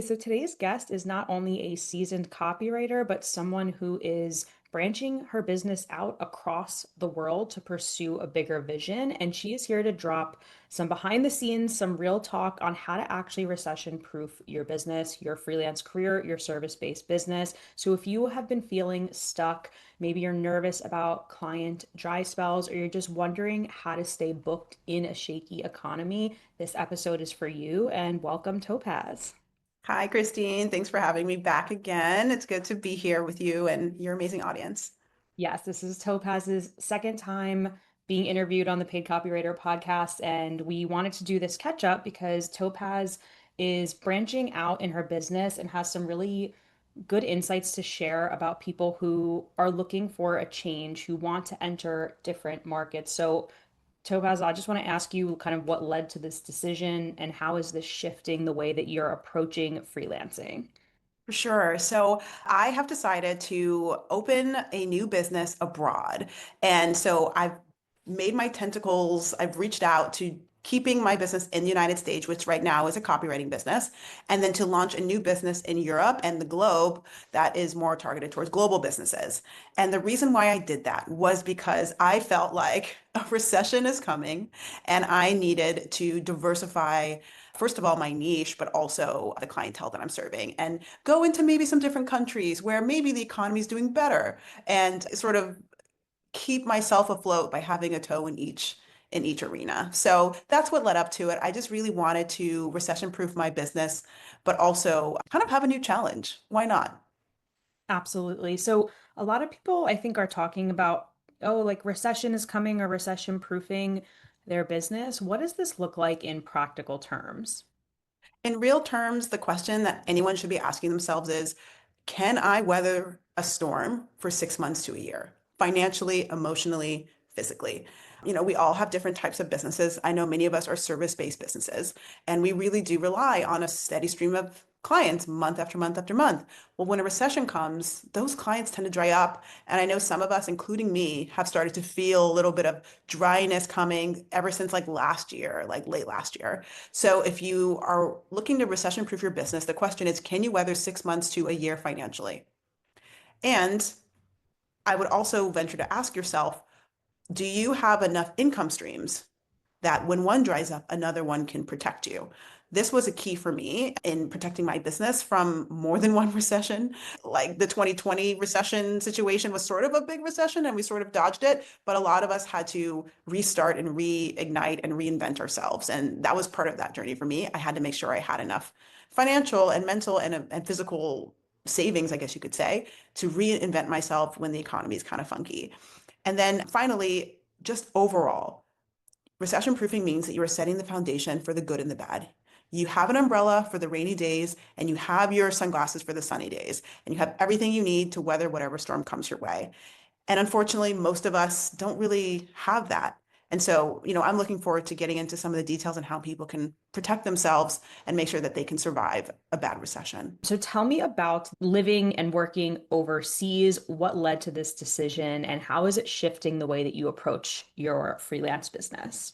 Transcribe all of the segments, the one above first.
So today's guest is not only a seasoned copywriter, but someone who is branching her business out across the world to pursue a bigger vision. And she is here to drop some behind the scenes, some real talk on how to actually recession proof your business, your freelance career, your service-based business. So if you have been feeling stuck, maybe you're nervous about client dry spells, or you're just wondering how to stay booked in a shaky economy, this episode is for you. And welcome, Topaz. Hi, Christine. Thanks for having me back again. It's good to be here with you and your amazing audience. Yes, this is Topaz's second time being interviewed on the Paid Copywriter podcast, and we wanted to do this catch up because Topaz is branching out in her business and has some really good insights to share about people who are looking for a change, who want to enter different markets. So, Topaz, I just want to ask you kind of what led to this decision and how is this shifting the way that you're approaching freelancing? For sure. So I have decided to open a new business abroad. And so I've made my tentacles, I've reached out to keeping my business in the United States, which right now is a copywriting business, and then to launch a new business in Europe and the globe that is more targeted towards global businesses. And the reason why I did that was because I felt like a recession is coming and I needed to diversify, first of all, my niche, but also the clientele that I'm serving, and go into maybe some different countries where maybe the economy is doing better and sort of keep myself afloat by having a toe in each arena. So that's what led up to it. I just really wanted to recession proof my business, but also kind of have a new challenge. Why not? Absolutely. So a lot of people I think are talking about, oh, like recession is coming or recession proofing their business. What does this look like in practical terms? In real terms, the question that anyone should be asking themselves is, can I weather a storm for 6 months to a year? Financially, emotionally, physically. We all have different types of businesses. I know many of us are service-based businesses, and we really do rely on a steady stream of clients month after month after month. Well, when a recession comes, those clients tend to dry up. And I know some of us, including me, have started to feel a little bit of dryness coming ever since like last year, like late last year. So if you are looking to recession proof your business, the question is, can you weather 6 months to a year financially? And I would also venture to ask yourself, do you have enough income streams that when one dries up, another one can protect you? This was a key for me in protecting my business from more than one recession. Like the 2020 recession situation was sort of a big recession and we sort of dodged it, but a lot of us had to restart and reignite and reinvent ourselves. And that was part of that journey for me. I had to make sure I had enough financial and mental and physical savings, I guess you could say, to reinvent myself when the economy is kind of funky. And then finally, just overall, recession proofing means that you are setting the foundation for the good and the bad. You have an umbrella for the rainy days, and you have your sunglasses for the sunny days, and you have everything you need to weather whatever storm comes your way. And unfortunately, most of us don't really have that. And so, I'm looking forward to getting into some of the details on how people can protect themselves and make sure that they can survive a bad recession. So tell me about living and working overseas. What led to this decision and how is it shifting the way that you approach your freelance business?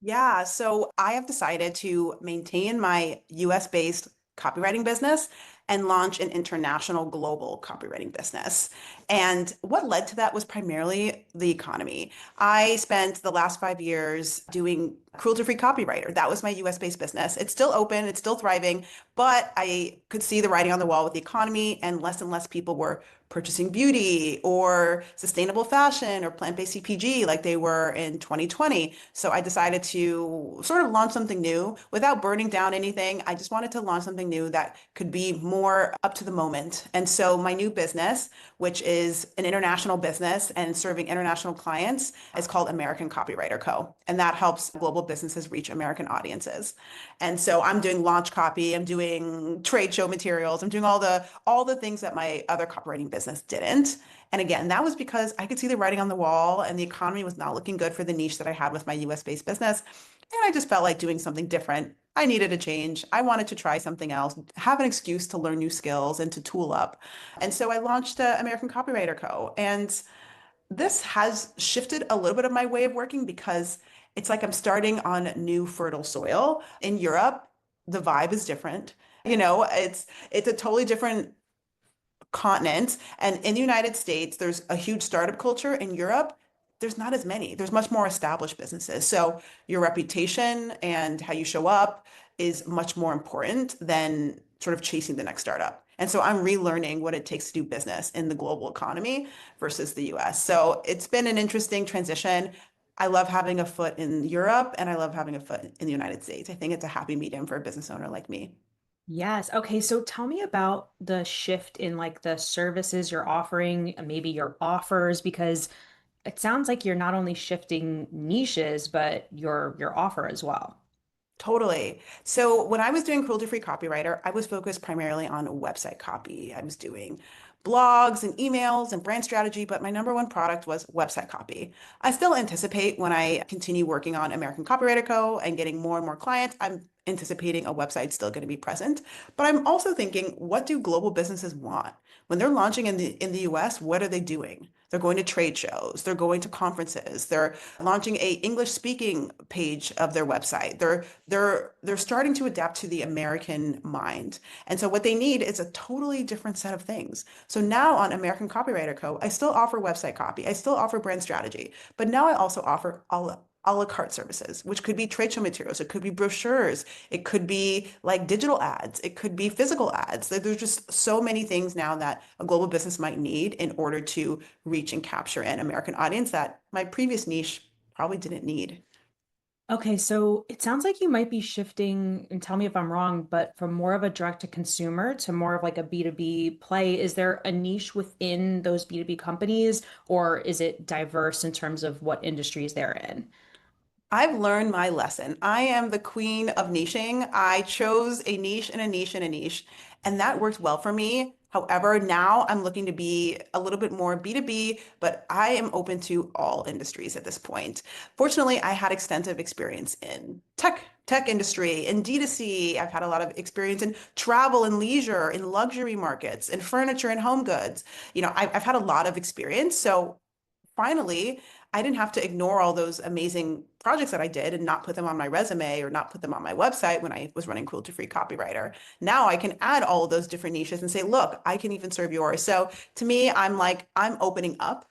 Yeah, so I have decided to maintain my US based copywriting business and launch an international global copywriting business. And what led to that was primarily the economy. I spent the last 5 years doing Cruelty-Free Copywriter. That was my US based business. It's still open, it's still thriving, but I could see the writing on the wall with the economy, and less people were purchasing beauty or sustainable fashion or plant-based CPG like they were in 2020. So I decided to sort of launch something new without burning down anything. I just wanted to launch something new that could be more up to the moment. And so my new business, which is an international business and serving international clients, is called American Copywriter Co. And that helps global businesses reach American audiences. And so I'm doing launch copy, I'm doing trade show materials, I'm doing all the things that my other copywriting business didn't. And again, that was because I could see the writing on the wall and the economy was not looking good for the niche that I had with my US based business. And I just felt like doing something different. I needed a change. I wanted to try something else, have an excuse to learn new skills and to tool up. And so I launched American Copywriter Co. And this has shifted a little bit of my way of working because it's like I'm starting on new fertile soil. In Europe, the vibe is different. It's a totally different continent. And in the United States, there's a huge startup culture. In Europe, there's not as many. There's much more established businesses. So your reputation and how you show up is much more important than sort of chasing the next startup. And so I'm relearning what it takes to do business in the global economy versus the US. So it's been an interesting transition. I love having a foot in Europe and I love having a foot in the United States. I think it's a happy medium for a business owner like me. Yes. Okay. So tell me about the shift in like the services you're offering, and maybe your offers, because it sounds like you're not only shifting niches, but your offer as well. Totally. So when I was doing Cruelty-Free Copywriter, I was focused primarily on website copy. I was doing blogs and emails and brand strategy, but my number one product was website copy. I still anticipate when I continue working on American Copywriter Co. and getting more and more clients, I'm anticipating a website still going to be present. But I'm also thinking, what do global businesses want? When they're launching in the US, what are they doing? They're going to trade shows, they're going to conferences, they're launching a English speaking page of their website. They're starting to adapt to the American mind. And so what they need is a totally different set of things. So now on American Copywriter Co, I still offer website copy, I still offer brand strategy, but now I also offer a la carte services, which could be trade show materials, it could be brochures, it could be like digital ads, it could be physical ads. There's just so many things now that a global business might need in order to reach and capture an American audience that my previous niche probably didn't need. Okay, so it sounds like you might be shifting, and tell me if I'm wrong, but from more of a direct to consumer to more of like a B2B play. Is there a niche within those B2B companies, or is it diverse in terms of what industries they're in? I've learned my lesson. I am the queen of niching. I chose a niche and a niche and a niche, and that worked well for me. However, now I'm looking to be a little bit more B2B, but I am open to all industries at this point. Fortunately, I had extensive experience in tech industry, in D2C. I've had a lot of experience in travel and leisure, in luxury markets, in furniture and home goods. I've had a lot of experience. So finally, I didn't have to ignore all those amazing projects that I did and not put them on my resume or not put them on my website when I was running Cruelty-Free Copywriter. Now I can add all of those different niches and say, look, I can even serve yours. So to me, I'm like, I'm opening up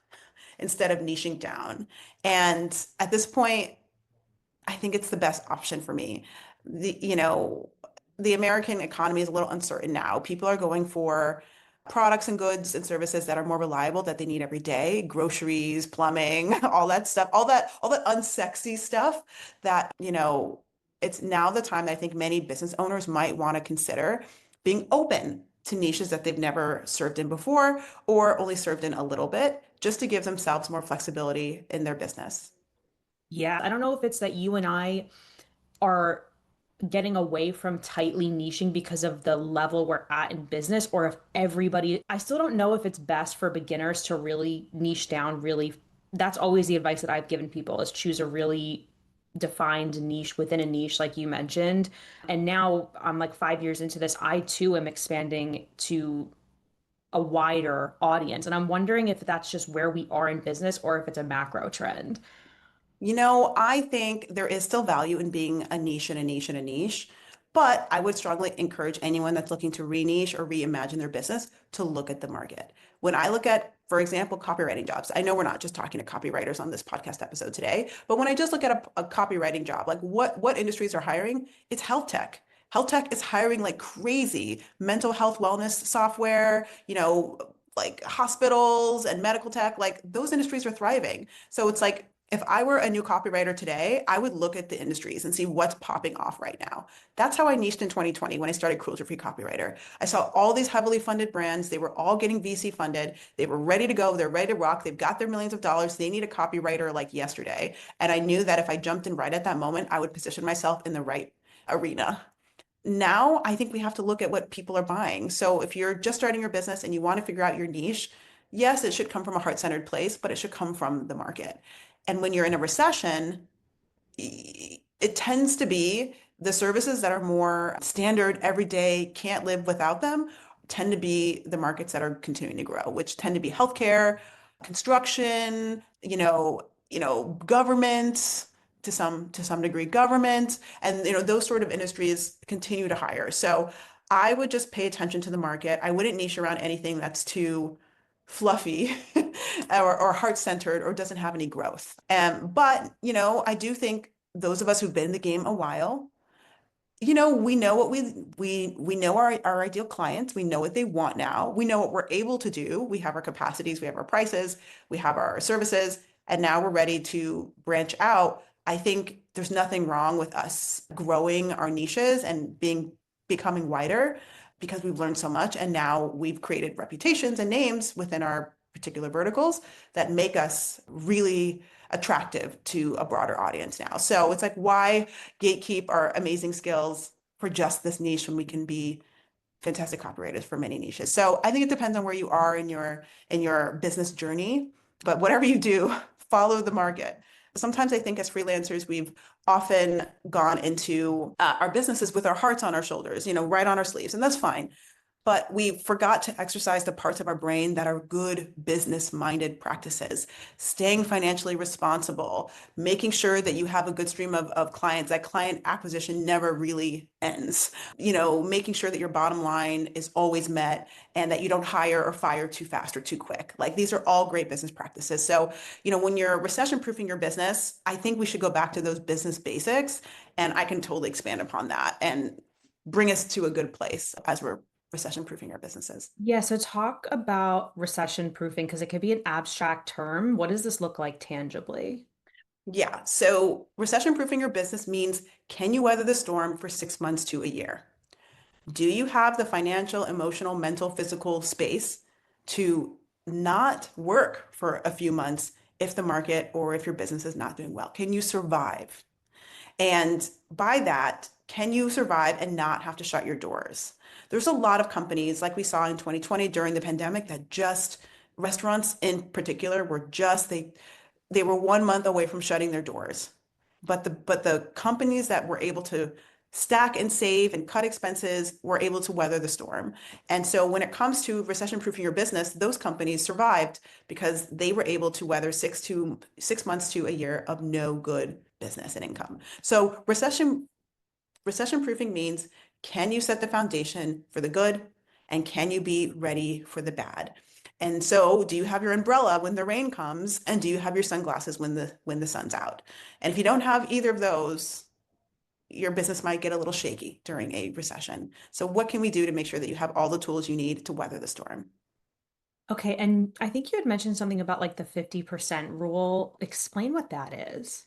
instead of niching down. And at this point, I think it's the best option for me. The American economy is a little uncertain now. People are going for products and goods and services that are more reliable that they need every day, groceries, plumbing, all that stuff, all that unsexy stuff that, it's now the time that I think many business owners might want to consider being open to niches that they've never served in before or only served in a little bit, just to give themselves more flexibility in their business. Yeah, I don't know if it's that you and I are getting away from tightly niching because of the level we're at in business, or if everybody, I still don't know if it's best for beginners to really niche down, really. That's always the advice that I've given people is choose a really defined niche within a niche, like you mentioned. And now I'm like 5 years into this, I too am expanding to a wider audience. And I'm wondering if that's just where we are in business or if it's a macro trend. I think there is still value in being a niche and a niche and a niche, but I would strongly encourage anyone that's looking to re-niche or reimagine their business to look at the market. When I look at, for example, copywriting jobs, I know we're not just talking to copywriters on this podcast episode today, but when I just look at a copywriting job, like what industries are hiring, it's health tech. Health tech is hiring like crazy. Mental health wellness software, like hospitals and medical tech, like those industries are thriving. So it's like if I were a new copywriter today, I would look at the industries and see what's popping off right now. That's how I niched in 2020 when I started Cruelty-Free Copywriter. I saw all these heavily funded brands. They were all getting VC funded. They were ready to go. They're ready to rock. They've got their millions of dollars. They need a copywriter like yesterday. And I knew that if I jumped in right at that moment, I would position myself in the right arena. Now, I think we have to look at what people are buying. So if you're just starting your business and you want to figure out your niche, yes, it should come from a heart-centered place, but it should come from the market. And when you're in a recession, it tends to be the services that are more standard, everyday, can't live without them, tend to be the markets that are continuing to grow, which tend to be healthcare, construction, government, to some degree, government, and those sort of industries continue to hire. So I would just pay attention to the market. I wouldn't niche around anything that's too fluffy or heart-centered or doesn't have any growth. But, I do think those of us who've been in the game a while, we know what we know our ideal clients. We know what they want now. We know what we're able to do. We have our capacities, we have our prices, we have our services, and now we're ready to branch out. I think there's nothing wrong with us growing our niches and becoming wider because we've learned so much, and now we've created reputations and names within our particular verticals that make us really attractive to a broader audience now. So it's like, why gatekeep our amazing skills for just this niche when we can be fantastic copywriters for many niches? So I think it depends on where you are in your business journey, but whatever you do, follow the market. Sometimes I think as freelancers, we've often gone into our businesses with our hearts on our shoulders, right on our sleeves, and that's fine. But we forgot to exercise the parts of our brain that are good business-minded practices, staying financially responsible, making sure that you have a good stream of clients, that client acquisition never really ends, making sure that your bottom line is always met and that you don't hire or fire too fast or too quick. Like, these are all great business practices. So, when you're recession-proofing your business, I think we should go back to those business basics, and I can totally expand upon that and bring us to a good place as we're recession-proofing our businesses. Yeah, so talk about recession proofing because it could be an abstract term. What does this look like tangibly? Yeah, so recession-proofing your business means, can you weather the storm for 6 months to a year? Do you have the financial, emotional, mental, physical space to not work for a few months if the market or if your business is not doing well? Can you survive? And by that, can you survive and not have to shut your doors? There's a lot of companies, like we saw in 2020 during the pandemic, that just, restaurants in particular, they were 1 month away from shutting their doors. But the companies that were able to stack and save and cut expenses were able to weather the storm. And so when it comes to recession-proofing your business, those companies survived because they were able to weather 6 months to a year of no good business and income. So recession-proofing means, can you set the foundation for the good, and can you be ready for the bad? And so, do you have your umbrella when the rain comes, and do you have your sunglasses when the sun's out? And if you don't have either of those, your business might get a little shaky during a recession. So what can we do to make sure that you have all the tools you need to weather the storm? Okay, and I think you had mentioned something about like the 50% rule. Explain what that is.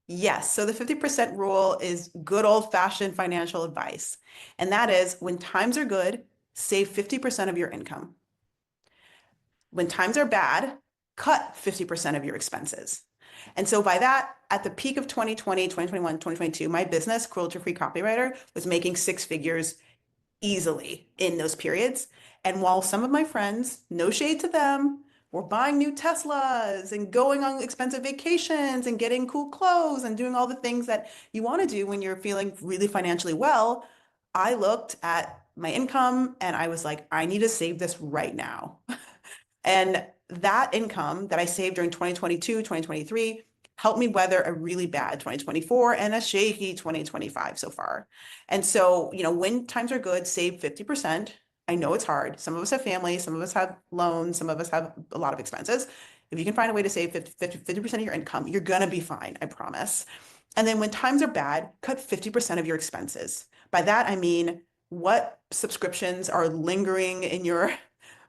Yes, so the 50% rule is good old-fashioned financial advice. And that is, when times are good, save 50% of your income. When times are bad, cut 50% of your expenses. And so by that, at the peak of 2020, 2021, 2022, my business, Cruelty-Free Copywriter, was making six figures easily in those periods. And while some of my friends, no shade to them, were buying new Teslas and going on expensive vacations and getting cool clothes and doing all the things that you want to do when you're feeling really financially well, I looked at my income and I was like, I need to save this right now. And that income that I saved during 2022, 2023 helped me weather a really bad 2024 and a shaky 2025 so far. And so, when times are good, save 50%. I know it's hard. Some of us have families, some of us have loans, some of us have a lot of expenses. If you can find a way to save 50% of your income, you're going to be fine, I promise. And then when times are bad, cut 50% of your expenses. By that, I mean, what subscriptions are lingering in your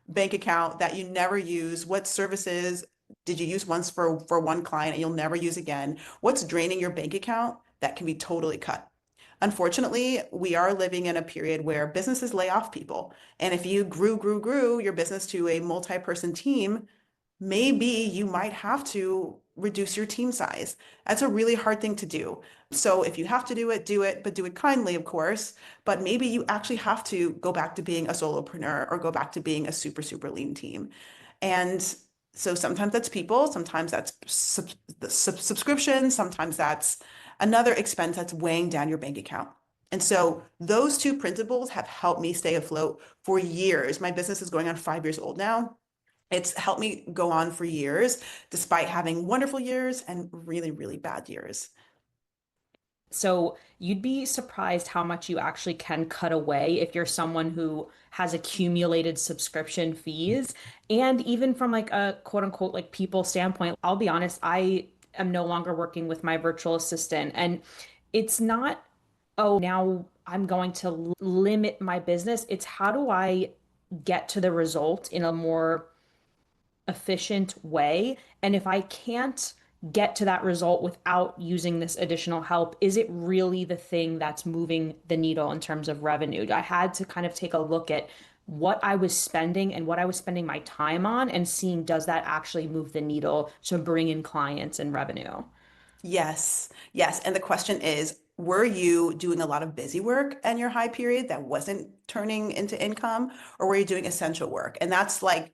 bank account that you never use? What services did you use once for one client and you'll never use again? What's draining your bank account that can be totally cut? Unfortunately, we are living in a period where businesses lay off people. And if you grew your business to a multi-person team, maybe you might have to reduce your team size. That's a really hard thing to do. So if you have to do it, but do it kindly, of course. But maybe you actually have to go back to being a solopreneur or go back to being a super, super lean team. And so sometimes that's people, sometimes that's subscription, sometimes that's another expense that's weighing down your bank account. And so those two principles have helped me stay afloat for years. My business is going on 5 years old now. It's helped me go on for years, despite having wonderful years and really, really bad years. So you'd be surprised how much you actually can cut away if you're someone who has accumulated subscription fees. And even from like a quote unquote like people standpoint, I'll be honest, I am no longer working with my virtual assistant. And it's not, oh, now I'm going to limit my business. It's how do I get to the result in a more efficient way? And if I can't get to that result without using this additional help, is it really the thing that's moving the needle in terms of revenue? I had to kind of take a look at what I was spending and what I was spending my time on and seeing does that actually move the needle to bring in clients and revenue? Yes, yes. And the question is, were you doing a lot of busy work in your high period that wasn't turning into income, or were you doing essential work? And that's like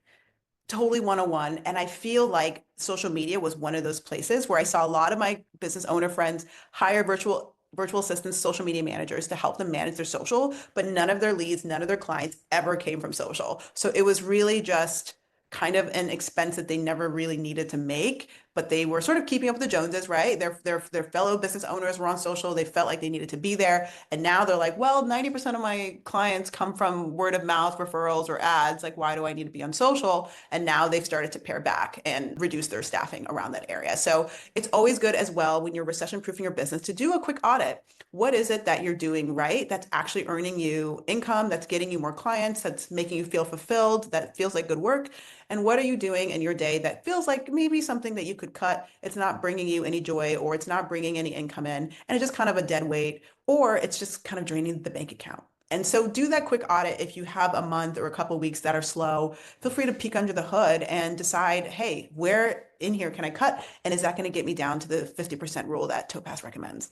totally 101. And I feel like social media was one of those places where I saw a lot of my business owner friends hire virtual assistants, social media managers to help them manage their social, but none of their leads, none of their clients ever came from social. So it was really just kind of an expense that they never really needed to make, but they were sort of keeping up with the Joneses, right? Their fellow business owners were on social. They felt like they needed to be there. And now they're like, well, 90% of my clients come from word of mouth referrals or ads. Like, why do I need to be on social? And now they've started to pare back and reduce their staffing around that area. So it's always good as well when you're recession proofing your business to do a quick audit. What is it that you're doing right that's actually earning you income, that's getting you more clients, that's making you feel fulfilled, that feels like good work? And what are you doing in your day that feels like maybe something that you could cut? It's not bringing you any joy, or it's not bringing any income in, and it's just kind of a dead weight, or it's just kind of draining the bank account. And so do that quick audit. If you have a month or a couple of weeks that are slow, feel free to peek under the hood and decide, hey, where in here can I cut? And is that going to get me down to the 50% rule that Topaz recommends?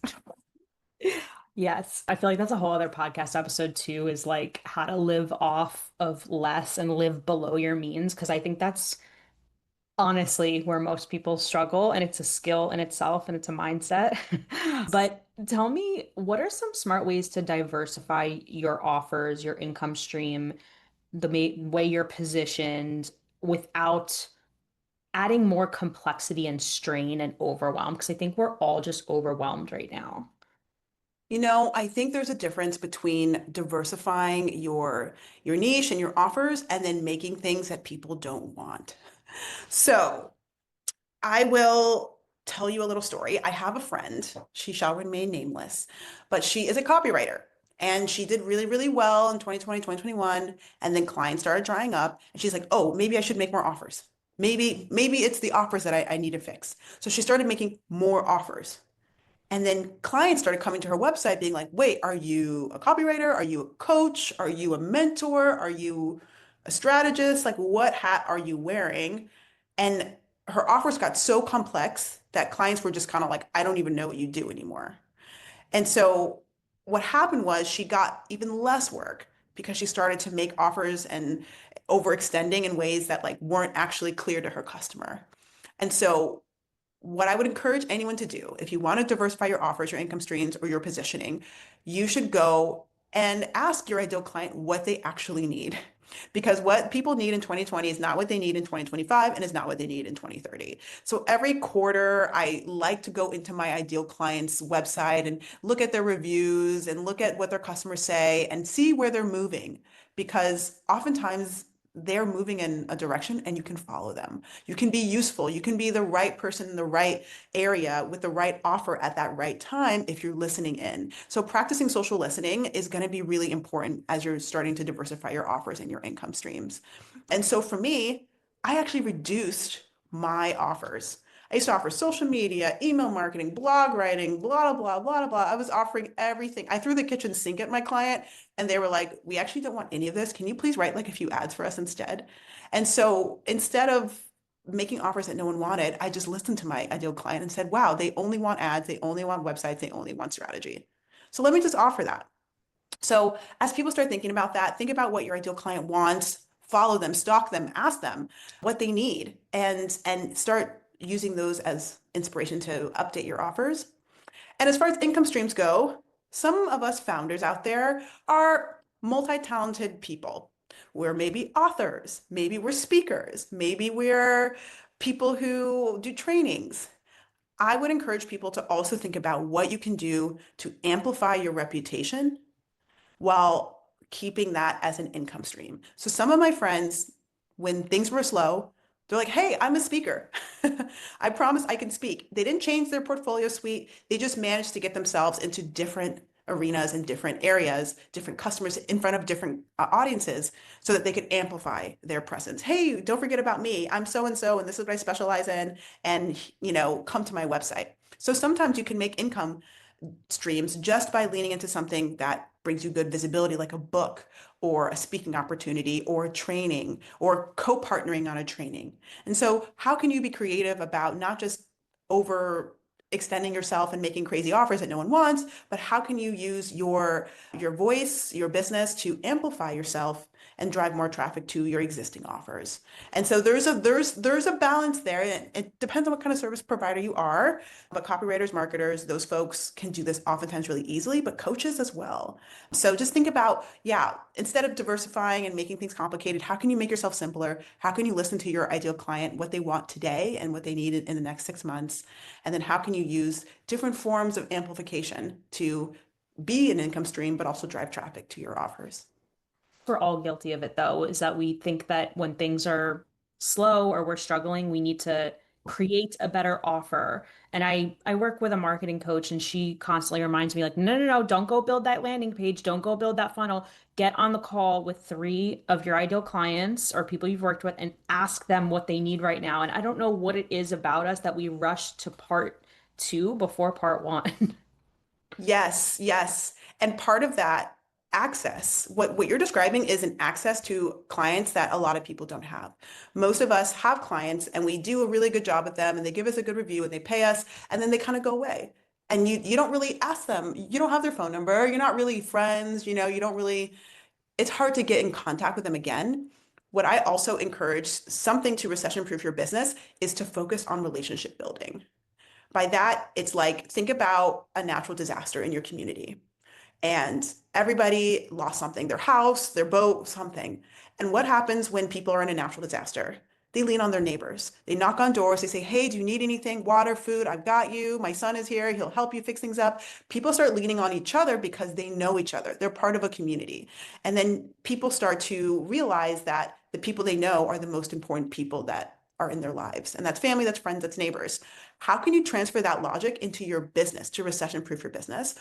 Yes, I feel like that's a whole other podcast episode too, is like how to live off of less and live below your means. Because I think that's honestly where most people struggle, and it's a skill in itself and it's a mindset. But tell me, what are some smart ways to diversify your offers, your income stream, the way you're positioned without adding more complexity and strain and overwhelm? Because I think we're all just overwhelmed right now. I think there's a difference between diversifying your niche and your offers and then making things that people don't want. So I will tell you a little story. I have a friend, she shall remain nameless, but she is a copywriter. And she did really, really well in 2020, 2021. And then clients started drying up. And she's like, oh, maybe I should make more offers. Maybe it's the offers that I need to fix. So she started making more offers. And then clients started coming to her website being like, wait, are you a copywriter? Are you a coach? Are you a mentor? Are you a strategist? Like, what hat are you wearing? And her offers got so complex that clients were just kind of like, I don't even know what you do anymore. And so what happened was she got even less work because she started to make offers and overextending in ways that like weren't actually clear to her customer. And so what I would encourage anyone to do, if you want to diversify your offers, your income streams, or your positioning, you should go and ask your ideal client what they actually need. Because what people need in 2020 is not what they need in 2025 and is not what they need in 2030. So every quarter, I like to go into my ideal client's website and look at their reviews and look at what their customers say and see where they're moving. Because oftentimes they're moving in a direction and you can follow them. You can be useful. You can be the right person in the right area with the right offer at that right time if you're listening in. So practicing social listening is going to be really important as you're starting to diversify your offers and your income streams. And so for me, I actually reduced my offers. I used to offer social media, email marketing, blog writing, blah, blah, blah, blah, blah. I was offering everything. I threw the kitchen sink at my client and they were like, we actually don't want any of this. Can you please write like a few ads for us instead? And so instead of making offers that no one wanted, I just listened to my ideal client and said, wow, they only want ads. They only want websites. They only want strategy. So let me just offer that. So as people start thinking about that, think about what your ideal client wants, follow them, stalk them, ask them what they need, and start using those as inspiration to update your offers. And as far as income streams go, some of us founders out there are multi-talented people. We're maybe authors, maybe we're speakers, maybe we're people who do trainings. I would encourage people to also think about what you can do to amplify your reputation while keeping that as an income stream. So some of my friends, when things were slow, they're like, hey, I'm a speaker. I promise I can speak. They didn't change their portfolio suite. They just managed to get themselves into different arenas and different areas, different customers in front of different audiences so that they could amplify their presence. Hey, don't forget about me. I'm so and so, and this is what I specialize in. And, come to my website. So sometimes you can make income streams just by leaning into something that brings you good visibility, like a book or a speaking opportunity or a training or co-partnering on a training. And so how can you be creative about not just over extending yourself and making crazy offers that no one wants, but how can you use your voice, your business to amplify yourself and drive more traffic to your existing offers? And so there's a balance there. And it depends on what kind of service provider you are, but copywriters, marketers, those folks can do this oftentimes really easily, but coaches as well. So just think about, yeah, instead of diversifying and making things complicated, how can you make yourself simpler? How can you listen to your ideal client, what they want today and what they need in the next 6 months? And then how can you use different forms of amplification to be an income stream, but also drive traffic to your offers? We're all guilty of it though, is that we think that when things are slow or we're struggling, we need to create a better offer. And I work with a marketing coach and she constantly reminds me like, no, no, no, don't go build that landing page. Don't go build that funnel. Get on the call with three of your ideal clients or people you've worked with and ask them what they need right now. And I don't know what it is about us that we rush to part two before part one. Yes, yes. And part of that access, what you're describing is an access to clients that a lot of people don't have. Most of us have clients and we do a really good job with them and they give us a good review and they pay us and then they kind of go away. And you don't really ask them, you don't have their phone number, you're not really friends, you don't really, it's hard to get in contact with them again. What I also encourage, something to recession proof your business, is to focus on relationship building. By that, it's like, think about a natural disaster in your community and everybody lost something, their house, their boat, something. And what happens when people are in a natural disaster? They lean on their neighbors. They knock on doors. They say, hey, do you need anything? Water, food? I've got you. My son is here. He'll help you fix things up. People start leaning on each other because they know each other. They're part of a community. And then people start to realize that the people they know are the most important people that are in their lives. And that's family, that's friends, that's neighbors. How can you transfer that logic into your business to recession proof your business?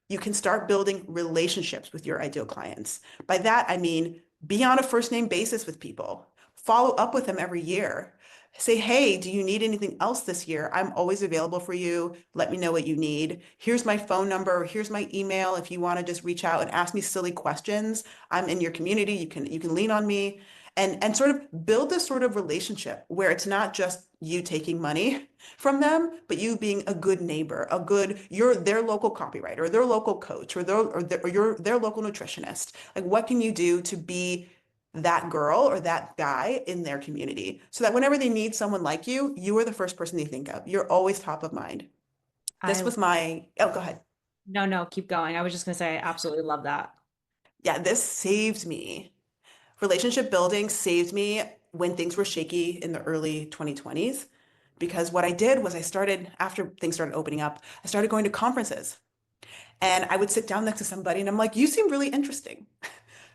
You can start building relationships with your ideal clients. By that, I mean, be on a first name basis with people. Follow up with them every year. Say, hey, do you need anything else this year? I'm always available for you. Let me know what you need. Here's my phone number. Here's my email. If you want to just reach out and ask me silly questions, I'm in your community. You can lean on me and sort of build this sort of relationship where it's not just you taking money from them, but you being a good neighbor, you're their local copywriter, or their local coach, or you're their local nutritionist. Like, what can you do to be that girl or that guy in their community so that whenever they need someone like you are the first person they think of. You're always top of mind. This I was my, oh, go ahead. No, no, keep going. I was just gonna say I absolutely love that. Yeah, this saved me. Relationship building saved me when things were shaky in the early 2020s. Because what I did was after things started opening up, I started going to conferences. And I would sit down next to somebody and I'm like, you seem really interesting.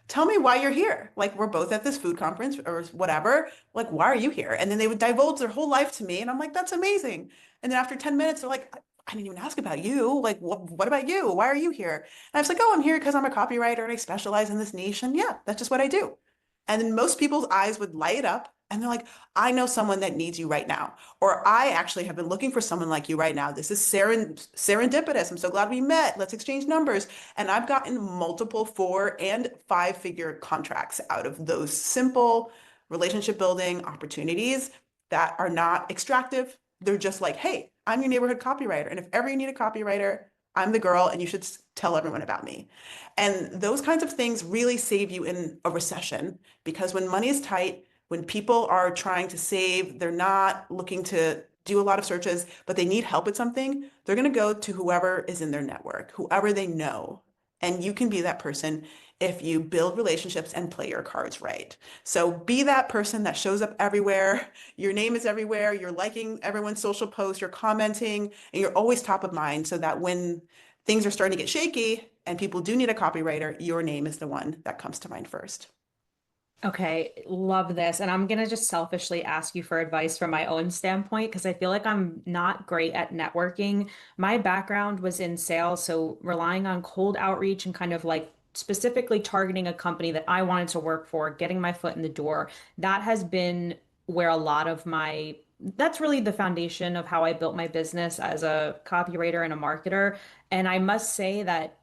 Tell me why you're here. Like, we're both at this food conference or whatever. Like, why are you here? And then they would divulge their whole life to me. And I'm like, that's amazing. And then after 10 minutes, they're like, I didn't even ask about you. Like, what about you? Why are you here? And I was like, oh, I'm here because I'm a copywriter and I specialize in this niche. And yeah, that's just what I do. And then most people's eyes would light up and they're like, I know someone that needs you right now. Or I actually have been looking for someone like you right now. This is serendipitous. I'm so glad we met. Let's exchange numbers. And I've gotten multiple 4 and 5-figure contracts out of those simple relationship building opportunities that are not extractive. They're just like, hey, I'm your neighborhood copywriter. And if ever you need a copywriter, I'm the girl and you should tell everyone about me. And those kinds of things really save you in a recession because when money is tight, when people are trying to save, they're not looking to do a lot of searches, but they need help with something, they're going to go to whoever is in their network, whoever they know. And you can be that person if you build relationships and play your cards right. So be that person that shows up everywhere. Your name is everywhere. You're liking everyone's social posts, you're commenting, and you're always top of mind so that when things are starting to get shaky and people do need a copywriter, your name is the one that comes to mind first. Okay, love this. And I'm gonna just selfishly ask you for advice from my own standpoint because I feel like I'm not great at networking. My background was in sales, so relying on cold outreach and kind of like specifically targeting a company that I wanted to work for, getting my foot in the door. That has been where a lot of that's really the foundation of how I built my business as a copywriter and a marketer. And I must say that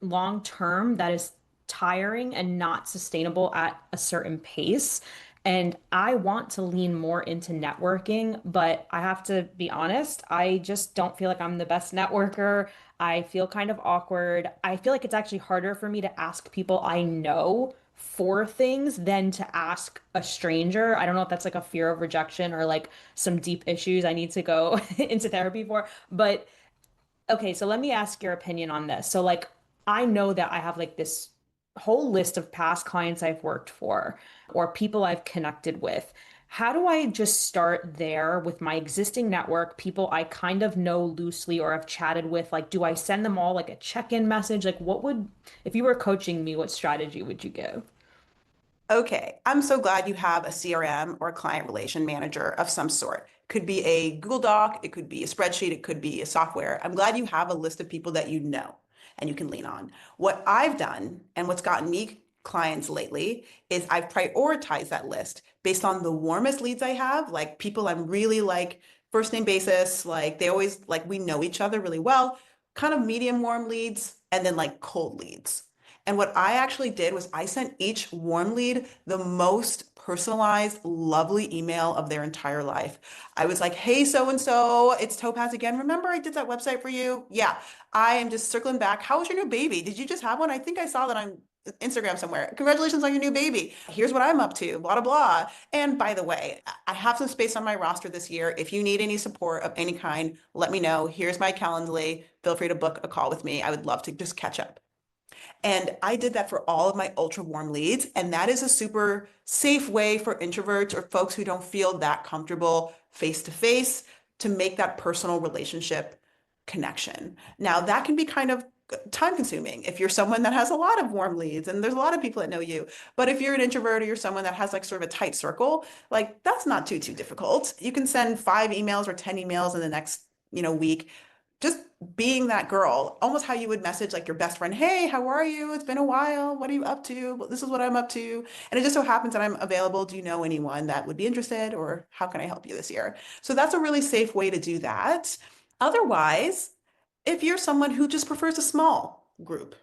long term, that is tiring and not sustainable at a certain pace. And I want to lean more into networking, but I have to be honest, I just don't feel like I'm the best networker. I feel kind of awkward. I feel like it's actually harder for me to ask people I know for things than to ask a stranger. I don't know if that's like a fear of rejection or like some deep issues I need to go into therapy for, but okay, so let me ask your opinion on this. So, like, I know that I have like this whole list of past clients I've worked for or people I've connected with. How do I just start there with my existing network, people I kind of know loosely or have chatted with? Like, do I send them all like a check-in message? Like, if you were coaching me, what strategy would you give? Okay, I'm so glad you have a CRM or a client relation manager of some sort. Could be a Google Doc, it could be a spreadsheet, it could be a software. I'm glad you have a list of people that you know and you can lean on. What I've done and what's gotten me clients lately is I've prioritized that list based on the warmest leads I have, like people I'm really like first name basis, like they always like we know each other really well, kind of medium warm leads, and then like cold leads. And what I actually did was I sent each warm lead the most personalized, lovely email of their entire life. I was like, hey, so and so, it's Topaz again. Remember I did that website for you? Yeah, I am just circling back. How was your new baby? Did you just have one? I think I saw that on Instagram somewhere. Congratulations on your new baby. Here's what I'm up to, blah, blah, blah. And by the way, I have some space on my roster this year. If you need any support of any kind, let me know. Here's my Calendly. Feel free to book a call with me. I would love to just catch up. And I did that for all of my ultra warm leads. And that is a super safe way for introverts or folks who don't feel that comfortable face to face to make that personal relationship connection. Now, that can be kind of time consuming if you're someone that has a lot of warm leads and there's a lot of people that know you. But if you're an introvert or you're someone that has like sort of a tight circle, like that's not too difficult. You can send 5 emails or 10 emails in the next, week, just being that girl, almost how you would message like your best friend, hey, how are you? It's been a while. What are you up to? Well, this is what I'm up to. And it just so happens that I'm available. Do you know anyone that would be interested? Or how can I help you this year? So that's a really safe way to do that. Otherwise, if you're someone who just prefers a small group,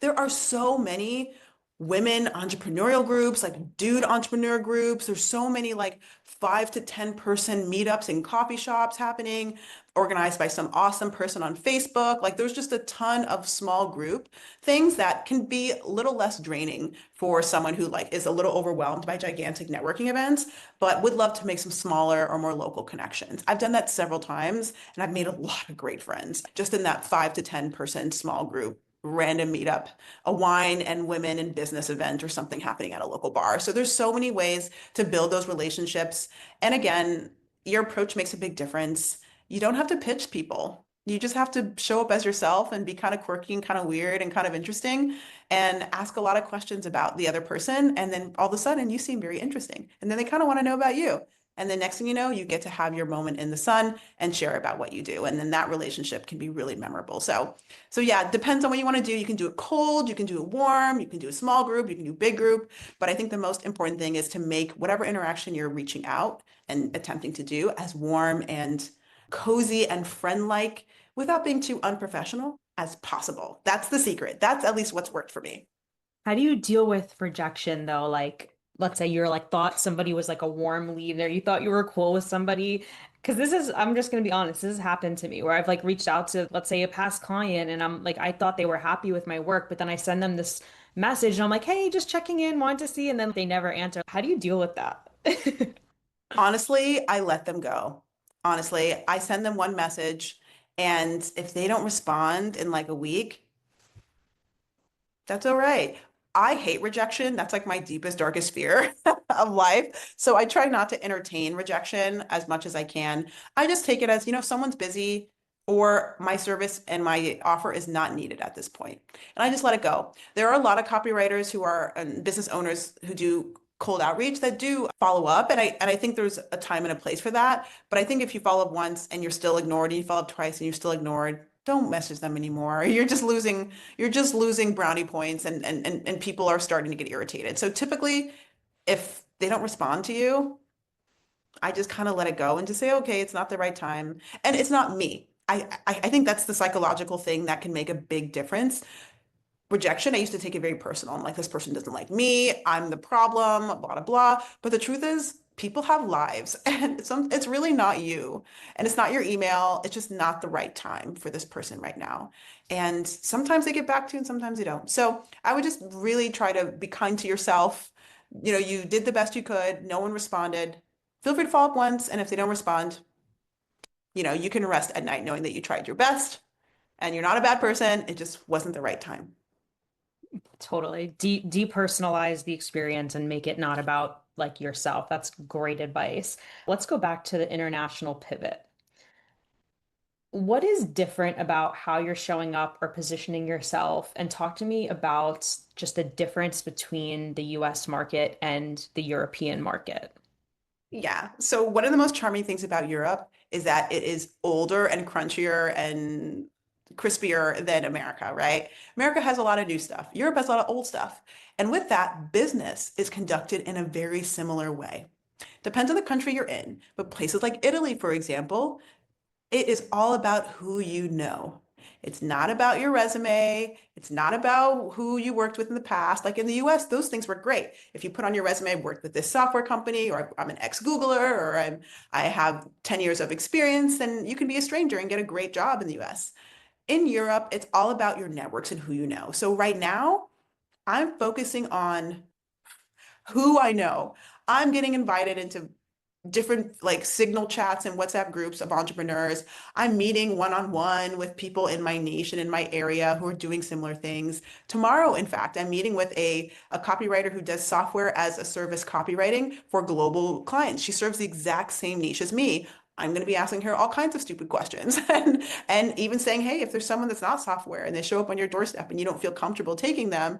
there are so many women entrepreneurial groups, like dude entrepreneur groups. There's so many like 5 to 10 person meetups in coffee shops happening, organized by some awesome person on Facebook. Like there's just a ton of small group things that can be a little less draining for someone who like is a little overwhelmed by gigantic networking events, but would love to make some smaller or more local connections. I've done that several times and I've made a lot of great friends just in that 5 to 10 person small group random meetup, a wine and women in business event or something happening at a local bar. So there's so many ways to build those relationships. And again, your approach makes a big difference. You don't have to pitch people. You just have to show up as yourself and be kind of quirky and kind of weird and kind of interesting and ask a lot of questions about the other person. And then all of a sudden you seem very interesting. And then they kind of want to know about you. And then next thing you know, you get to have your moment in the sun and share about what you do. And then that relationship can be really memorable. So yeah, it depends on what you want to do. You can do it cold, you can do it warm, you can do a small group, you can do big group. But I think the most important thing is to make whatever interaction you're reaching out and attempting to do as warm and cozy and friend-like without being too unprofessional as possible. That's the secret. That's at least what's worked for me. How do you deal with rejection though? Like, let's say you're like thought somebody was like a warm lead or you thought you were cool with somebody. Because I'm just gonna be honest, this has happened to me where I've like reached out to, let's say, a past client and I'm like, I thought they were happy with my work, but then I send them this message and I'm like, hey, just checking in, wanted to see, and then they never answer. How do you deal with that? Honestly, I let them go. Honestly, I send them one message, and if they don't respond in like a week, that's all right. I hate rejection. That's like my deepest, darkest fear of life. So I try not to entertain rejection as much as I can. I just take it as, if someone's busy or my service and my offer is not needed at this point. And I just let it go. There are a lot of copywriters who are and business owners who do cold outreach that do follow up. And I think there's a time and a place for that. But I think if you follow up once and you're still ignored, and you follow up twice and you're still ignored, don't message them anymore. You're just losing brownie points and people are starting to get irritated. So typically, if they don't respond to you, I just kind of let it go and just say, okay, it's not the right time. And it's not me. I think that's the psychological thing that can make a big difference. Rejection, I used to take it very personal. I'm like, this person doesn't like me. I'm the problem, blah, blah, blah. But the truth is, people have lives and it's really not you. And it's not your email. It's just not the right time for this person right now. And sometimes they get back to you and sometimes they don't. So I would just really try to be kind to yourself. You did the best you could. No one responded. Feel free to follow up once. And if they don't respond, you can rest at night knowing that you tried your best and you're not a bad person. It just wasn't the right time. Totally. Depersonalize the experience and make it not about like yourself. That's great advice. Let's go back to the international pivot. What is different about how you're showing up or positioning yourself? And talk to me about just the difference between the US market and the European market. Yeah. So one of the most charming things about Europe is that it is older and crunchier and crispier than America, right? America has a lot of new stuff. Europe has a lot of old stuff. And with that, business is conducted in a very similar way. Depends on the country you're in, but places like Italy, for example, it is all about who you know. It's not about your resume. It's not about who you worked with in the past. Like in the US, those things were great. If you put on your resume, I worked with this software company, or I'm an ex-Googler, or I have 10 years of experience, then you can be a stranger and get a great job in the US. In Europe, it's all about your networks and who you know. So right now, I'm focusing on who I know. I'm getting invited into different like signal chats and WhatsApp groups of entrepreneurs. I'm meeting one-on-one with people in my niche and in my area who are doing similar things. Tomorrow, in fact, I'm meeting with a copywriter who does software as a service copywriting for global clients. She serves the exact same niche as me. I'm going to be asking her all kinds of stupid questions and even saying, hey, if there's someone that's not software and they show up on your doorstep and you don't feel comfortable taking them,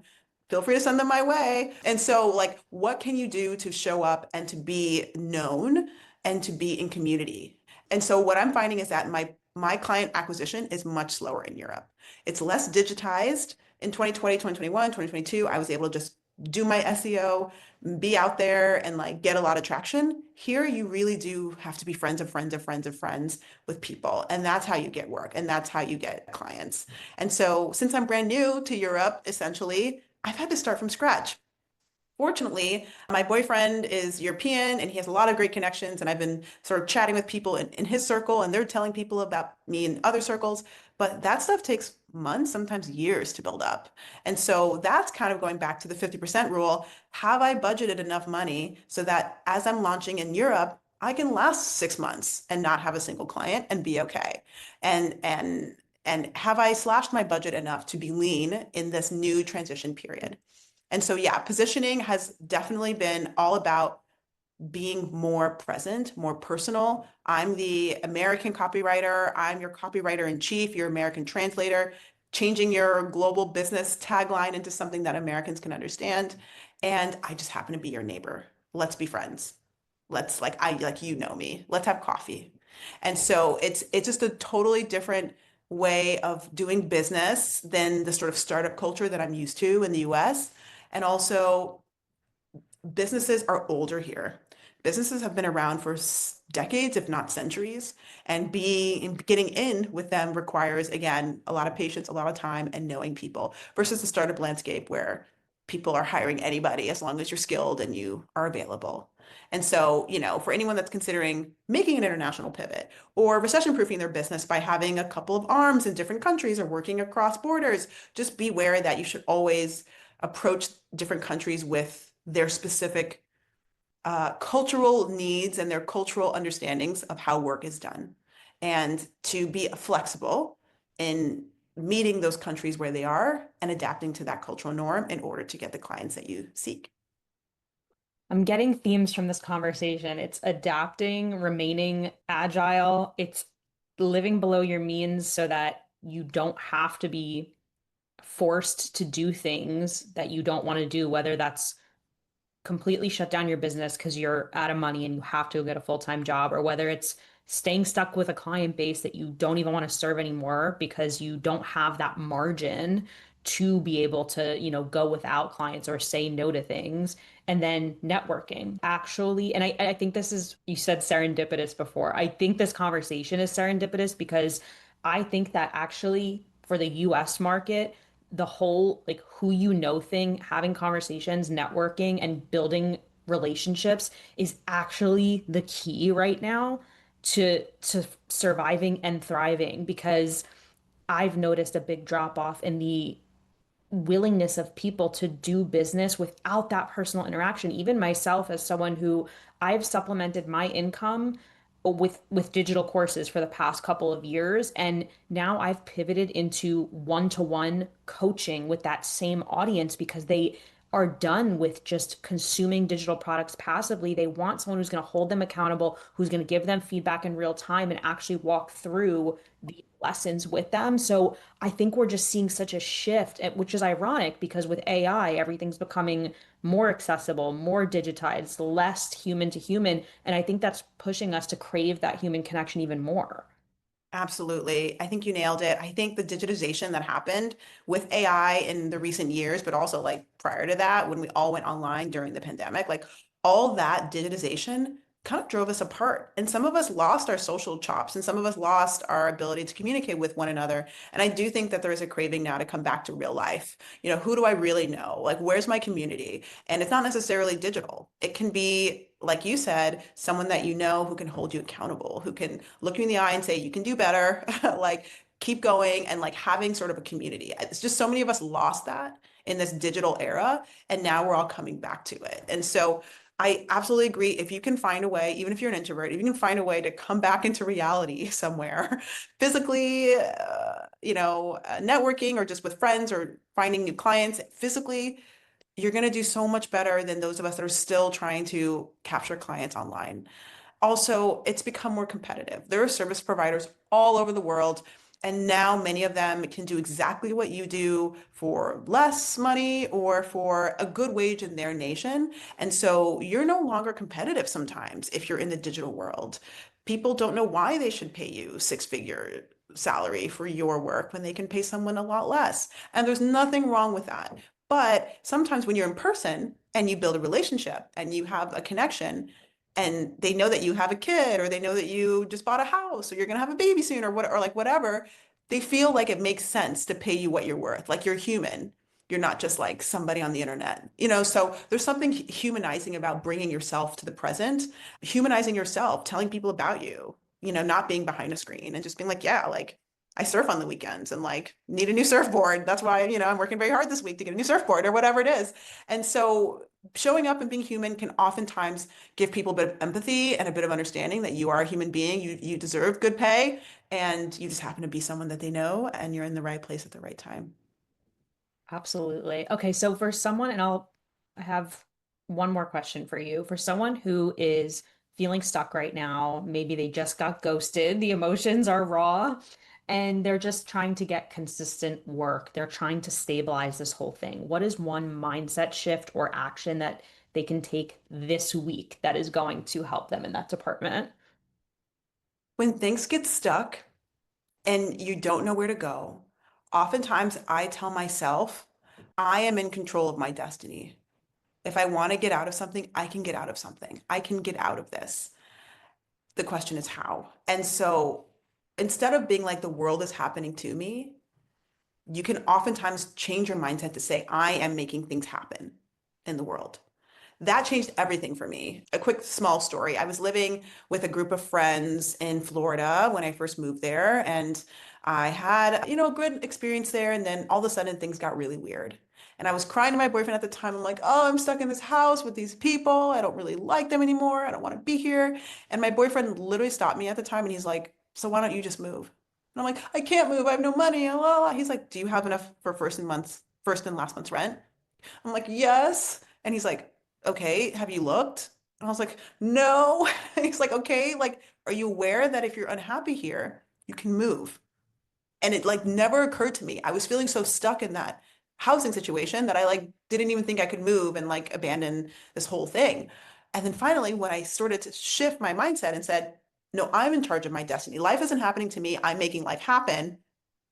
feel free to send them my way. And so like, what can you do to show up and to be known and to be in community? And so what I'm finding is that my client acquisition is much slower in Europe. It's less digitized. In 2020, 2021, 2022, I was able to just do my SEO, be out there and like get a lot of traction. Here, you really do have to be friends of friends of friends of friends with people. And that's how you get work and that's how you get clients. And so since I'm brand new to Europe, essentially, I've had to start from scratch. Fortunately, my boyfriend is European and he has a lot of great connections. And I've been sort of chatting with people in his circle and they're telling people about me in other circles. But that stuff takes months, sometimes years to build up. And so that's kind of going back to the 50% rule. Have I budgeted enough money so that as I'm launching in Europe, I can last 6 months and not have a single client and be okay? And have I slashed my budget enough to be lean in this new transition period? And so, yeah, positioning has definitely been all about being more present, more personal. I'm the American copywriter. I'm your copywriter in chief, your American translator, changing your global business tagline into something that Americans can understand. And I just happen to be your neighbor. Let's be friends. Let's you know me. Let's have coffee. And so it's just a totally different way of doing business than the sort of startup culture that I'm used to in the US. And also, businesses are older here. Businesses have been around for decades, if not centuries, and getting in with them requires, again, a lot of patience, a lot of time, and knowing people versus the startup landscape where people are hiring anybody as long as you're skilled and you are available. And so, for anyone that's considering making an international pivot or recession-proofing their business by having a couple of arms in different countries or working across borders, just be aware that you should always approach different countries with their specific cultural needs and their cultural understandings of how work is done, and to be flexible in meeting those countries where they are and adapting to that cultural norm in order to get the clients that you seek. I'm getting themes from this conversation. It's adapting, remaining agile. It's living below your means so that you don't have to be forced to do things that you don't want to do, whether that's completely shut down your business because you're out of money and you have to get a full-time job, or whether it's staying stuck with a client base that you don't even want to serve anymore because you don't have that margin to be able to, go without clients or say no to things. And then networking, actually. And I think this is, you said serendipitous before. I think this conversation is serendipitous because I think that actually for the US market, the whole like who you know thing, having conversations, networking, and building relationships is actually the key right now to surviving and thriving, because I've noticed a big drop off in the willingness of people to do business without that personal interaction. Even myself, as someone who I've supplemented my income with digital courses for the past couple of years, and now I've pivoted into one-to-one coaching with that same audience because they are done with just consuming digital products passively. They want someone who's going to hold them accountable, who's going to give them feedback in real time and actually walk through the lessons with them. So I think we're just seeing such a shift, which is ironic because with AI, everything's becoming more accessible, more digitized, less human to human. And I think that's pushing us to crave that human connection even more. Absolutely. I think you nailed it. I think the digitization that happened with AI in the recent years, but also like prior to that, when we all went online during the pandemic, like all that digitization kind of drove us apart. And some of us lost our social chops and some of us lost our ability to communicate with one another. And I do think that there is a craving now to come back to real life. Who do I really know? Like, where's my community? And it's not necessarily digital. It can be, like you said, someone that you know who can hold you accountable, who can look you in the eye and say, you can do better, like keep going, and like having sort of a community. It's just so many of us lost that in this digital era, and now we're all coming back to it. And so I absolutely agree. If you can find a way, even if you're an introvert, if you can find a way to come back into reality somewhere, physically, networking or just with friends or finding new clients, physically, you're going to do so much better than those of us that are still trying to capture clients online. Also, it's become more competitive. There are service providers all over the world, and now many of them can do exactly what you do for less money or for a good wage in their nation. And so you're no longer competitive sometimes if you're in the digital world. People don't know why they should pay you six-figure salary for your work when they can pay someone a lot less. And there's nothing wrong with that. But sometimes when you're in person and you build a relationship and you have a connection, and they know that you have a kid, or they know that you just bought a house, or you're going to have a baby soon, or what, or like whatever, they feel like it makes sense to pay you what you're worth. Like you're human. You're not just like somebody on the internet, so there's something humanizing about bringing yourself to the present, humanizing yourself, telling people about you, not being behind a screen and just being like, yeah, like I surf on the weekends and like need a new surfboard. That's why, I'm working very hard this week to get a new surfboard or whatever it is. And so showing up and being human can oftentimes give people a bit of empathy and a bit of understanding that you are a human being. You deserve good pay, and you just happen to be someone that they know, and you're in the right place at the right time. Absolutely. Okay, so for someone, and I have one more question for you. For someone who is feeling stuck right now, maybe they just got ghosted, the emotions are raw, and they're just trying to get consistent work. They're trying to stabilize this whole thing. What is one mindset shift or action that they can take this week that is going to help them in that department? When things get stuck and you don't know where to go, oftentimes I tell myself, I am in control of my destiny. If I want to get out of something, I can get out of something. I can get out of this. The question is how. And so instead of being like the world is happening to me, you can oftentimes change your mindset to say, I am making things happen in the world. That changed everything for me. A quick small story. I was living with a group of friends in Florida when I first moved there, and I had, a good experience there. And then all of a sudden things got really weird. And I was crying to my boyfriend at the time. I'm like, oh, I'm stuck in this house with these people. I don't really like them anymore. I don't want to be here. And my boyfriend literally stopped me at the time and he's like, so why don't you just move? I'm like, I can't move. I have no money. La, la, la. He's like, do you have enough for first and last month's rent? I'm like, yes. And he's like, okay, have you looked? And I was like, no. He's like, okay, like, are you aware that if you're unhappy here, you can move? And it like never occurred to me. I was feeling so stuck in that housing situation that I like didn't even think I could move and like abandon this whole thing. And then finally, when I started to shift my mindset and said, no, I'm in charge of my destiny. Life isn't happening to me. I'm making life happen.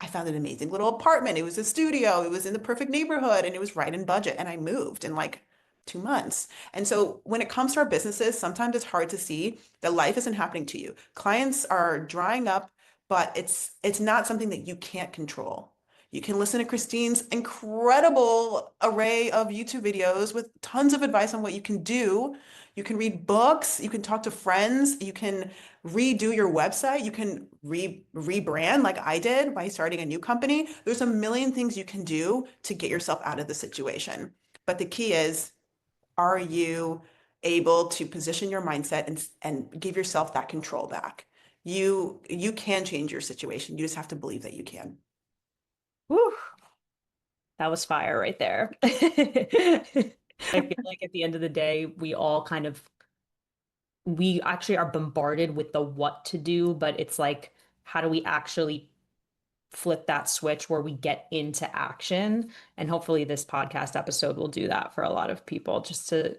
I found an amazing little apartment. It was a studio. It was in the perfect neighborhood and it was right in budget. And I moved in like 2 months. And so when it comes to our businesses, sometimes it's hard to see that life isn't happening to you. Clients are drying up, but it's not something that you can't control. You can listen to Christine's incredible array of YouTube videos with tons of advice on what you can do. You can read books, you can talk to friends, you can redo your website, you can rebrand like I did by starting a new company. There's a million things you can do to get yourself out of the situation. But the key is, are you able to position your mindset and give yourself that control back? You can change your situation. You just have to believe that you can. Whew, that was fire right there. I feel like at the end of the day, we actually are bombarded with the what to do, but it's like, how do we actually flip that switch where we get into action? And hopefully this podcast episode will do that for a lot of people, just to,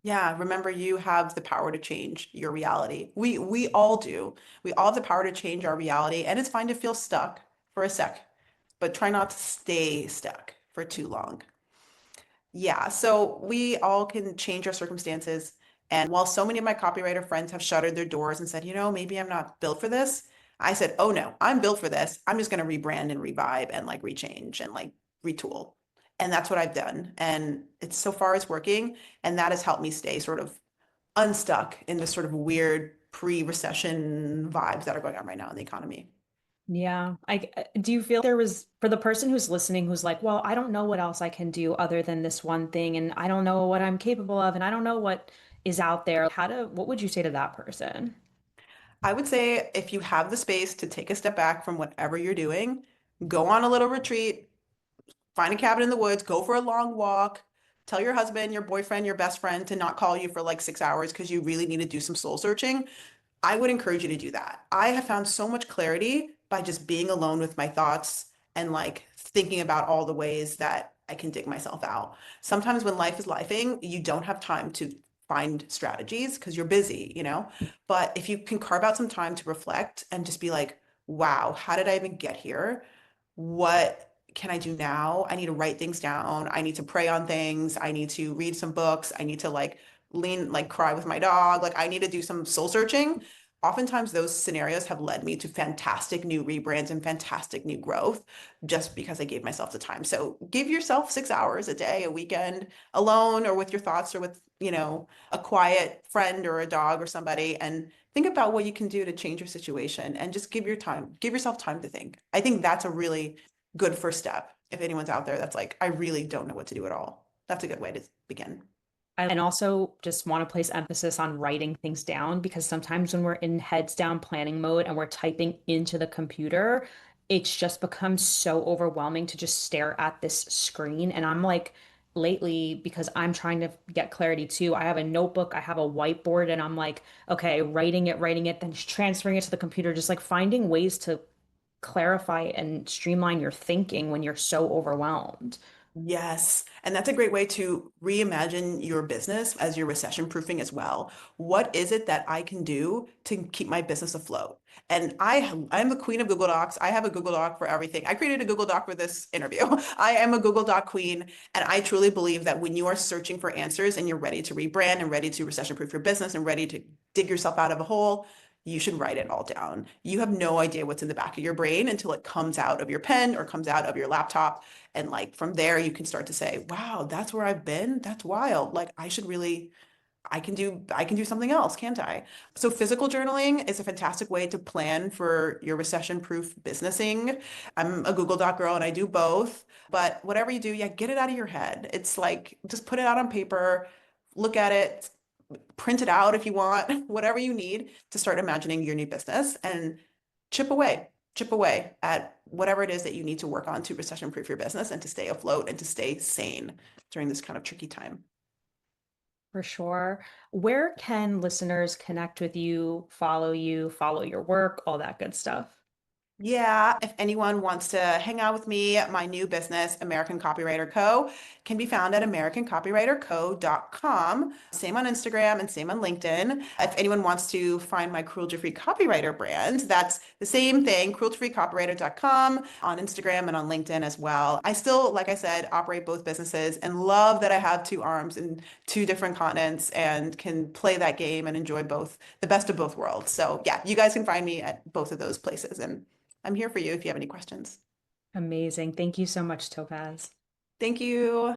Yeah, remember you have the power to change your reality. We all do. We all have the power to change our reality, and it's fine to feel stuck for a sec, but try not to stay stuck for too long. Yeah, so we all can change our circumstances. And while so many of my copywriter friends have shuttered their doors and said, maybe I'm not built for this, I said, oh no, I'm built for this. I'm just going to rebrand and revibe and like rechange and like retool. And that's what I've done. And it's so far it's working. And that has helped me stay sort of unstuck in this sort of weird pre-recession vibes that are going on right now in the economy. yeah. Do you feel there was, for the person who's listening, who's like, well, I don't know what else I can do other than this one thing, and I don't know what I'm capable of, and I don't know what is out there. What would you say to that person? I would say if you have the space to take a step back from whatever you're doing, go on a little retreat, find a cabin in the woods, go for a long walk, tell your husband, your boyfriend, your best friend to not call you for like 6 hours because you really need to do some soul searching. I would encourage you to do that. I have found so much clarity by just being alone with my thoughts and like thinking about all the ways that I can dig myself out. Sometimes when life is lifing, you don't have time to find strategies because you're busy. But if you can carve out some time to reflect and just be like, wow, how did I even get here? What can I do now? I need to write things down. I need to pray on things. I need to read some books. I need to like like cry with my dog. Like I need to do some soul searching. Oftentimes those scenarios have led me to fantastic new rebrands and fantastic new growth just because I gave myself the time. So give yourself 6 hours a day, a weekend, alone or with your thoughts or with, a quiet friend or a dog or somebody, and think about what you can do to change your situation and just give yourself time to think. I think that's a really good first step. If anyone's out there that's like, I really don't know what to do at all, that's a good way to begin. And also just want to place emphasis on writing things down, because sometimes when we're in heads down planning mode and we're typing into the computer, it's just becomes so overwhelming to just stare at this screen. And I'm like, lately, because I'm trying to get clarity too, I have a notebook, I have a whiteboard, and I'm like, okay, writing it, then transferring it to the computer, just like finding ways to clarify and streamline your thinking when you're so overwhelmed. Yes. And that's a great way to reimagine your business as you're recession proofing as well. What is it that I can do to keep my business afloat? And I'm the queen of Google Docs. I have a Google Doc for everything. I created a Google Doc for this interview. I am a Google Doc queen. And I truly believe that when you are searching for answers and you're ready to rebrand and ready to recession proof your business and ready to dig yourself out of a hole, you should write it all down. You have no idea what's in the back of your brain until it comes out of your pen or comes out of your laptop. And like from there, you can start to say, wow, that's where I've been. That's wild. Like I can do something else, can't I? So physical journaling is a fantastic way to plan for your recession-proof businessing. I'm a Google Doc girl and I do both, but whatever you do, yeah, get it out of your head. It's like just put it out on paper, look at it, print it out if you want, whatever you need to start imagining your new business and chip away. chip away at whatever it is that you need to work on to recession proof your business and to stay afloat and to stay sane during this kind of tricky time. For sure. Where can listeners connect with you, follow your work, all that good stuff? Yeah, if anyone wants to hang out with me, my new business, American Copywriter Co, can be found at americancopywriterco.com. Same on Instagram and same on LinkedIn. If anyone wants to find my Cruelty-Free Copywriter brand, that's the same thing, crueltyfreecopywriter.com on Instagram and on LinkedIn as well. I still, like I said, operate both businesses and love that I have two arms in two different continents and can play that game and enjoy both, the best of both worlds. So yeah, you guys can find me at both of those places. And I'm here for you if you have any questions. Amazing. Thank you so much, Topaz. Thank you.